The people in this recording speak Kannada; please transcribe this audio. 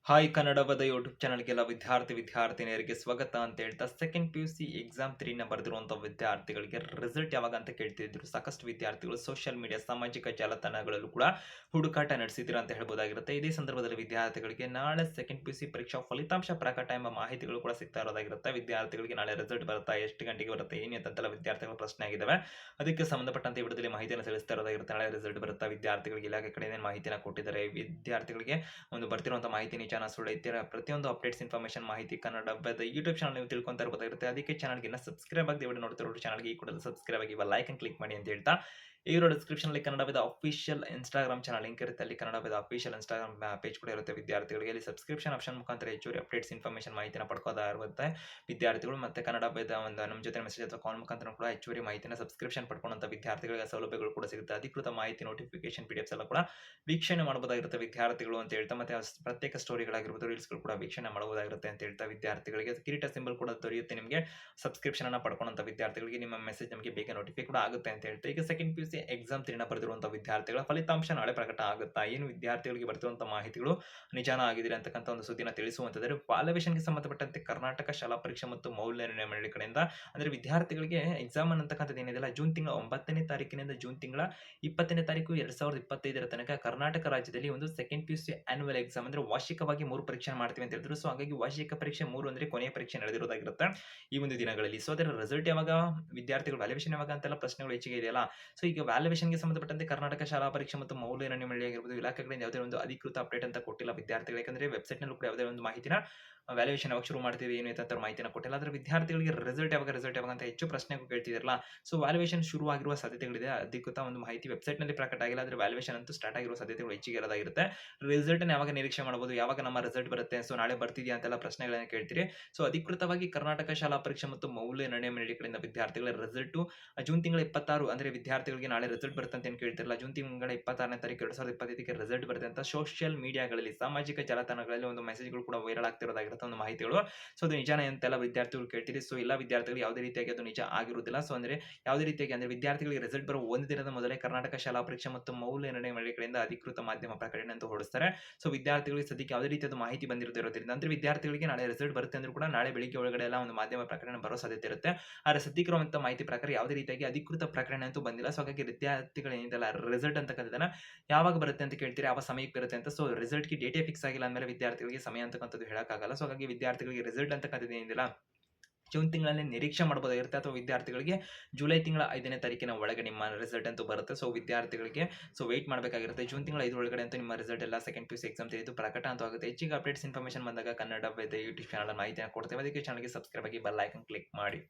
ಹಾಯ್ ಕನ್ನಡವದ ಯೂಟ್ಯೂಬ್ ಚಾನಲ್ಗೆಲ್ಲ ವಿದ್ಯಾರ್ಥಿನಿಯರಿಗೆ ಸ್ವಾಗತ ಅಂತ ಹೇಳ್ತಾ ಸೆಕೆಂಡ್ PUC ಎಕ್ಸಾಮ್ 3ನ ಬರೆದಿರುವಂಥ ವಿದ್ಯಾರ್ಥಿಗಳಿಗೆ ರಿಸಲ್ಟ್ ಯಾವಾಗ ಅಂತ ಕೇಳ್ತಿದ್ರು. ಸಾಕಷ್ಟು ವಿದ್ಯಾರ್ಥಿಗಳು ಸೋಷಿಯಲ್ ಮೀಡಿಯಾ ಸಾಮಾಜಿಕ ಜಾಲತಾಣಗಳಲ್ಲೂ ಕೂಡ ಹುಡುಕಾಟ ನಡೆಸಿದ್ದೀರಾ ಅಂತ ಹೇಳ್ಬೋದಾಗಿರುತ್ತೆ. ಇದೇ ಸಂದರ್ಭದಲ್ಲಿ ವಿದ್ಯಾರ್ಥಿಗಳಿಗೆ ನಾಳೆ ಸೆಕೆಂಡ್ PUC ಪರೀಕ್ಷಾ ಫಲಿತಾಂಶ ಪ್ರಕಟ ಎಂಬ ಮಾಹಿತಿಗಳು ಕೂಡ ಸಿಗ್ತಾ ಇರೋದಾಗಿರುತ್ತೆ. ವಿದ್ಯಾರ್ಥಿಗಳಿಗೆ ನಾಳೆ ರಿಸಲ್ಟ್ ಬರುತ್ತಾ, ಎಷ್ಟು ಗಂಟೆಗೆ ಬರುತ್ತೆ, ಏನು ಅಂತೆಲ್ಲ ವಿದ್ಯಾರ್ಥಿಗಳ ಪ್ರಶ್ನೆ ಆಗಿದ್ದಾವೆ. ಅದಕ್ಕೆ ಸಂಬಂಧಪಟ್ಟಂತೆ ವಿಡಿಯೋದಲ್ಲಿ ಮಾಹಿತಿಯನ್ನು ತಿಳಿಸ್ತಾ ಇರೋದಾಗಿರುತ್ತೆ. ನಾಳೆ ರಿಸಲ್ಟ್ ಬರುತ್ತಾ, ವಿದ್ಯಾರ್ಥಿಗಳಿಗೆ ಇಲಾಖೆ ಕಡೆ ಏನೇನು ಮಾಹಿತಿಯನ್ನು ಕೊಟ್ಟಿದ್ದಾರೆ, ವಿದ್ಯಾರ್ಥಿಗಳಿಗೆ ಒಂದು ಬರ್ತಿರುವಂಥ ಮಾಹಿತಿ ನಿಜಾನ ಸುಳ್ಳು ಇದ್ದೀರಾ, ಪ್ರತಿಯೊಂದು ಅಪ್ಡೇಟ್ಸ್ ಇನ್ಫಾರ್ಮೇಷನ್ ಮಾಹಿತಿ ಕನ್ನಡ ಯೂಟ್ಯೂಬ್ ಚಾನಲ್ ನೀವು ತಿಳ್ಕೊಂತ ಇರಬೇಕಾಗಿರುತ್ತೆ. ಅದಕ್ಕೆ ಚಾನಲ್ಗೆ ಸಬ್ಸ್ಕ್ರೈಬ್ ಆಗಿ ವಿಡಿಯೋ ನೋಡ್ತಿರೋ ಚಾನಲ್ಗೆ ಈ ಕೂಡಲೇ ಸಬ್ಸ್ಕ್ರೈಬ್ ಆಗಿ ಲೈಕ್ ಅಂಡ್ ಕ್ಲಿಕ್ ಮಾಡಿ ಅಂತ ಹೇಳ್ತಾ ಇರೋ ಡಿಸ್ಕ್ರಿಪ್ಷನ್ ಅಲ್ಲಿ ಕನ್ನಡದ ಅಫಿಷಿಯಲ್ ಇನ್ಸ್ಟಾಗ್ರಾಮ್ ಚಾನಲ್ ಲಿಂಕ್ ಇರುತ್ತೆ. ಅಲ್ಲಿ ಕನ್ನಡದ ಅಫಿಷಿಯಲ್ ಇನ್ಸ್ಟಾಗ್ರಾಮ್ ಪೇಜ್ ಕೂಡ ಇರುತ್ತೆ. ವಿದ್ಯಾರ್ಥಿಗಳಿಗೆ ಅಲ್ಲಿ ಸಬ್ಸ್ಕ್ರಿಪ್ಷನ್ ಆಪ್ಷನ್ ಮುಖಾಂತರ ಹೆಚ್ಚುವರಿ ಅಪ್ಡೇಟ್ಸ್ ಇನ್ಫಾರ್ಮೇಷನ್ ಮಾಹಿತಿನ ಪಡ್ಕೋತಾ ಇರುತ್ತೆ ವಿದ್ಯಾರ್ಥಿಗಳು. ಮತ್ತೆ ಕನ್ನಡದ ಒಂದು ನಮ್ಮ ಜೊತೆ ಮೆಸೇಜ್ ಅಥವಾ ಕಾಲ್ ಮುಖಾಂತರ ಕೂಡ ಹೆಚ್ಚುವರಿ ಮಾಹಿತಿನ ಸಬ್ಸ್ಕ್ರಿಪ್ಷನ್ ಪಡ್ಕೊಂಡಂತ ವಿದ್ಯಾರ್ಥಿಗಳಿಗೆ ಸೌಲಭ್ಯಗಳು ಕೂಡ ಸಿಗುತ್ತೆ. ಅಧಿಕೃತ ಮಾಹಿತಿ, ನೋಟಿಫಿಕೇಶನ್, PDFs ಎಲ್ಲ ಕೂಡ ವೀಕ್ಷಣೆ ಮಾಡಬಹುದಾಗಿರುತ್ತೆ ವಿದ್ಯಾರ್ಥಿಗಳು ಅಂತ ಹೇಳ್ತಾ, ಮತ್ತೆ ಪ್ರತ್ಯೇಕ ಸ್ಟೋರಿಗಳಾಗಿರ್ಬೋದು, ರೀಲ್ಸ್ಗಳು ಕೂಡ ವೀಕ್ಷಣೆ ಮಾಡಬಹುದಾಗಿರುತ್ತೆ ಅಂತ ಹೇಳ್ತಾ ವಿದ್ಯಾರ್ಥಿಗಳಿಗೆ ಕಿರೀಟ ಸಿಂಬಲ್ ಕೂಡ ದೊರೆಯುತ್ತೆ ನಿಮಗೆ ಸಬ್ಸ್ಕ್ರಿಪ್ಷನ್ ಅನ್ನ ಪಡ್ಕೊಂಡಂತ ವಿದ್ಯಾರ್ಥಿಗಳಿಗೆ. ನಿಮ್ಮ ಮೆಸೇಜ್ ನಮಗೆ ಬೇಗ ನೋಟಿಫೈ ಕೂಡ ಆಗುತ್ತೆ ಅಂತ ಹೇಳ್ತಾ, ಈಗ ಸೆಕೆಂಡ್ PUC ಎಕ್ಸಾಮ್ 3ನ ಬರೆದಿರುವಂತಹ ವಿದ್ಯಾರ್ಥಿಗಳ ಫಲಿತಾಂಶ ನಾಳೆ ಪ್ರಕಟ ಆಗುತ್ತಾ, ಏನು ವಿದ್ಯಾರ್ಥಿಗಳಿಗೆ ಬರ್ತಿರುವಂತಹ ಮಾಹಿತಿಗಳು ನಿಜಾನ ಆಗಿದ್ರೆ ಅಂತಕ್ಕಂಥ ಒಂದು ಸುದ್ದಿನ ತಿಳಿಸುವಂತಂದ್ರೆ ವ್ಯಾಲ್ಯೂಯೇಷನ್ಗೆ ಸಂಬಂಧಪಟ್ಟಂತೆ ಕರ್ನಾಟಕ ಶಾಲಾ ಪರೀಕ್ಷೆ ಮತ್ತು ಮೌಲ್ಯನಿರ್ಣಯ ಮಂಡಳಿ ಕಡೆಯಿಂದ ಅಂದ್ರೆ ವಿದ್ಯಾರ್ಥಿಗಳಿಗೆ ಎಕ್ಸಾಮ್ ಅನ್ನತಕ್ಕಂಥದ್ದು ಏನಿದೆಯಲ್ಲ ಜೂನ್ ತಿಂಗಳ 9ನೇ ತಾರೀಕಿನಿಂದ ಜೂನ್ ತಿಂಗಳ 20ನೇ ತಾರೀಕು 2025ರ ತನಕ ಕರ್ನಾಟಕ ರಾಜ್ಯದಲ್ಲಿ ಒಂದು ಸೆಕೆಂಡ್ PUC ಆನ್ಯುವಲ್ ಎಕ್ಸಾಮ್ ಅಂದ್ರೆ ವಾರ್ಷಿಕವಾಗಿ 3 ಪರೀಕ್ಷೆ ಮಾಡ್ತೀವಿ ಅಂತ ಹೇಳಿದ್ರು. ಸೊ ಹಾಗಾಗಿ ವಾರ್ಷಿಕ ಪರೀಕ್ಷೆ 3 ಅಂದ್ರೆ ಕೊನೆಯ ಪರೀಕ್ಷೆ ನಡೆದಿರೋದಾಗಿರುತ್ತೆ ಈ ಒಂದು ದಿನಗಳಲ್ಲಿ. ಸೊ ಅದರ ರಿಸಲ್ಟ್ ಯಾವಾಗ, ವಿದ್ಯಾರ್ಥಿಗಳು ವ್ಯಾಲ್ಯೂಯೇಷನ್ ಯಾವಾಗ ಅಂತೆಲ್ಲ ಪ್ರಶ್ನೆಗಳು ಹೆಚ್ಚಿಗೆ ಇದೆಯಲ್ಲ. ಸೊ ಈಗ ವ್ಯಾಲ್ಯೂಯೇಷನ್ಗೆ ಸಂಬಂಧಪಟ್ಟಂತೆ ಕರ್ನಾಟಕ ಶಾಲಾ ಪರೀಕ್ಷೆ ಮತ್ತು ಮೌಲ್ಯನಿರ್ಣಯ ಮಂಡಳಿ ಆಗಿರ್ಬೋದು, ಇಲಾಖೆಗಳಿಂದ ಯಾವುದೇ ಒಂದು ಅಧಿಕೃತ ಅಪ್ಡೇಟ್ ಅಂತ ಕೊಟ್ಟಿಲ್ಲ ವಿದ್ಯಾರ್ಥಿಗಳಿಗೆ. ಯಾಕಂದ್ರೆ ವೆಬ್ಸೈಟ್ ನಲ್ಲೂ ಕೂಡ ಯಾವುದೇ ಒಂದು ಮಾಹಿತಿನ ವ್ಯಾಲ್ಯೂಯೇಷನ್ ಯಾವಾಗ ಶುರು ಮಾಡ್ತೀವಿ ಏನು ಅಂತ ಮಾಹಿತಿನ ಕೊಟ್ಟಿಲ್ಲ. ಆದರೆ ವಿದ್ಯಾರ್ಥಿಗಳಿಗೆ ರಿಸಲ್ಟ್ ಯಾವಾಗ ಅಂತ ಹೆಚ್ಚು ಪ್ರಶ್ನೆಗಳು ಕೇಳ್ತಿದಿರಲ್ಲ. ಸೊ ವ್ಯಾಲ್ಯೂಯೇಷನ್ ಶುರು ಆಗಿರುವ ಸಾಧ್ಯತೆಗಳಿದೆ. ಅಧಿಕೃತ ಒಂದು ಮಾಹಿತಿ ವೆಬ್ಸೈಟ್ ನಲ್ಲಿ ಪ್ರಕಟ ಆಗಿಲ್ಲ, ಆದರೆ ವ್ಯಾಲ್ಯೂಯೇಷನ್ ಅಂತೂ ಸ್ಟಾರ್ಟ್ ಆಗಿರುವ ಸಾಧ್ಯತೆಗಳು ಹೆಚ್ಚಿಗೆ ಇರೋದಾಗಿರುತ್ತೆ. ರಿಸಲ್ಟ್ ಯಾವಾಗ ನಿರೀಕ್ಷೆ ಮಾಡಬಹುದು, ಯಾವಾಗ ನಮ್ಮ ರಿಸಲ್ಟ್ ಬರುತ್ತೆ, ಸೊ ನಾಳೆ ಬರ್ತಿದೆಯಾ ಅಂತೆಲ್ಲ ಪ್ರಶ್ನೆಗಳನ್ನ ಕೇಳ್ತೀರಿ. ಸೊ ಅಧಿಕೃತವಾಗಿ ಕರ್ನಾಟಕ ಶಾಲಾ ಪರೀಕ್ಷೆ ಮತ್ತು ಮೌಲ್ಯ ನಿರ್ಣಯ ಮಂಡಳಿ ಕಡೆಯಿಂದ ವಿದ್ಯಾರ್ಥಿಗಳ ರಿಸಲ್ಟ್ ಜೂನ್ ತಿಂಗಳ 26 ಅಂದ್ರೆ ವಿದ್ಯಾರ್ಥಿಗಳಿಗೆ ನಾಳೆ ರಿಸಲ್ಟ್ ಬರುತ್ತೆ ಅಂತ ಏನು ಕೇಳ್ತಿರಲ್ಲ, ಜೂನ್ ತಿಂಗಳ 26ನೇ ತಾರೀಕು 2025ಕ್ಕೆ ರಿಸಲ್ಟ್ ಬರುತ್ತೆ ಅಂತ ಸೋಷಿಯಲ್ ಮೀಡಿಯಾಗಳಲ್ಲಿ ಸಾಮಾಜಿಕ ಜಾಲತಾಣಗಳಲ್ಲಿ ಒಂದು ಮೆಸೇಜ್ಗಳು ಕೂಡ ವೈರಲ್ ಆಗ್ತಿರೋದಾಗಿರುತ್ತೆ ಒಂದು ಮಾಹಿತಿಗಳು. ಸೊ ಅದು ನಿಜಾನ ಅಂತೆಲ್ಲ ವಿದ್ಯಾರ್ಥಿಗಳು ಕೇಳ್ತೀರಿ. ಸೊ ಎಲ್ಲ ವಿದ್ಯಾರ್ಥಿಗಳು ಯಾವುದೇ ರೀತಿಯಾಗಿ ಅದು ನಿಜ ಆಗಿರುವುದಿಲ್ಲ. ಸೊ ಅಂದ್ರೆ ಯಾವುದೇ ರೀತಿಯಾಗಿ ಅಂದ್ರೆ ವಿದ್ಯಾರ್ಥಿಗಳಿಗೆ ರಿಸಲ್ಟ್ ಬರೋ ಒಂದು ದಿನದ ಮೊದಲೇ ಕರ್ನಾಟಕ ಶಾಲಾ ಪರೀಕ್ಷೆ ಮತ್ತು ಮೌಲ್ಯ ನಿರ್ಣಯ ಮಂಡಳಿ ಕಡೆಯಿಂದ ಅಧಿಕೃತ ಮಾಧ್ಯಮ ಪ್ರಕಟಣೆ ಅಂತ ಹೊರಡಿಸ್ತಾರೆ. ಸೊ ವಿದ್ಯಾರ್ಥಿಗಳಿಗೆ ಸದ್ಯಕ್ಕೆ ಯಾವುದೇ ರೀತಿಯಾದ ಮಾಹಿತಿ ಬಂದಿರೋದ್ರಿಂದ ಅಂದ್ರೆ ವಿದ್ಯಾರ್ಥಿಗಳಿಗೆ ನಾಳೆ ರಿಸಲ್ಟ್ ಬರುತ್ತೆ ಅಂದ್ರೂ ಕೂಡ ನಾಳೆ ಬೆಳಿಗ್ಗೆ ಒಳಗಡೆ ಎಲ್ಲ ಒಂದು ಮಾಧ್ಯಮ ಪ್ರಕಟಣೆ ಬರೋ ಸಾಧ್ಯತೆ ಇರುತ್ತೆ. ಆದರೆ ಸದ್ಯಕ್ಕೆ ಇರುವಂತಹ ಮಾಹಿತಿ ಪ್ರಕಾರ ಯಾವುದೇ ರೀತಿಯಾಗಿ ಅಧಿಕೃತ ಪ್ರಕಟಣೆ ಅಂತೂ ಬಂದಿಲ್ಲ. ಸೊ ಹಾಗಾಗಿ ವಿದ್ಯಾರ್ಥಿಗಳು ಏನಿದೆಲ್ಲ ರಿಸಲ್ಟ್ ಅಂತಕ್ಕಂಥದ್ದನ್ನ ಯಾವಾಗ ಬರುತ್ತೆ ಅಂತ ಕೇಳ್ತೀರಿ, ಯಾವ ಸಮಯಕ್ಕೆ ಬರುತ್ತೆ ಅಂತ. ಸೊ ರಿಸಲ್ಟ್ಗೆ ಡೇಟೇ ಫಿಕ್ಸ್ ಆಗಿಲ್ಲ ಅಂದಮೇಲೆ ವಿದ್ಯಾರ್ಥಿಗಳಿಗೆ ಸಮಯ ಅಂತಕ್ಕಂಥದ್ದು ಹೇಳಕ್ಕಾಗಲ್ಲ. ಸೊ ಹಾಗಾಗಿ ವಿದ್ಯಾರ್ಥಿಗಳಿಗೆ ರಿಸಲ್ಟ್ ಅಂತಕ್ಕಂಥದ್ದು ಏನಿಲ್ಲ ಜೂನ್ ತಿಂಗಳಲ್ಲಿ ನಿರೀಕ್ಷೆ ಮಾಡಬಹುದಾಗಿರುತ್ತೆ, ಅಥವಾ ವಿದ್ಯಾರ್ಥಿಗಳಿಗೆ ಜುಲೈ ತಿಂಗಳ 5ನೇ ತಾರೀಕಿನ ಒಳಗೆ ನಿಮ್ಮ ರಿಸಲ್ಟ್ ಅಂತೂ ಬರುತ್ತೆ. ಸೊ ವಿದ್ಯಾರ್ಥಿಗಳಿಗೆ ವೆಯ್ಟ್ ಮಾಡಬೇಕಾಗಿರುತ್ತೆ. ಜೂನ್ ತಿಂಗಳ 5 ಒಳಗಡೆ ಅಂತೂ ನಿಮ್ಮ ರಿಸಲ್ಟ್ ಎಲ್ಲ ಸೆಕೆಂಡ್ PUC ಎಕ್ಸಾಮ್ ತೆಗೆದು ಪ್ರಕಟ ಅಂತೂ ಆಗುತ್ತೆ. ಹೆಚ್ಚಿಗೆ ಅಪ್ಡೇಟ್ಸ್ ಇನ್ಫಾರ್ಮೇಷನ್ ಬಂದಾಗ ಕನ್ನಡ ವೇದ ಯೂಟ್ಯೂಬ್ ಚಾನಲ್ ಮಾಹಿತಿಯನ್ನು ಕೊಡ್ತೇವೆ. ಅದಕ್ಕೆ ಚಾನಲ್ಗೆ ಸಬ್ಸ್ಕ್ರೈಬ್ ಆಗಿ ಬೆಲ್ ಐಕಾನ್ ಕ್ಲಿಕ್ ಮಾಡಿ.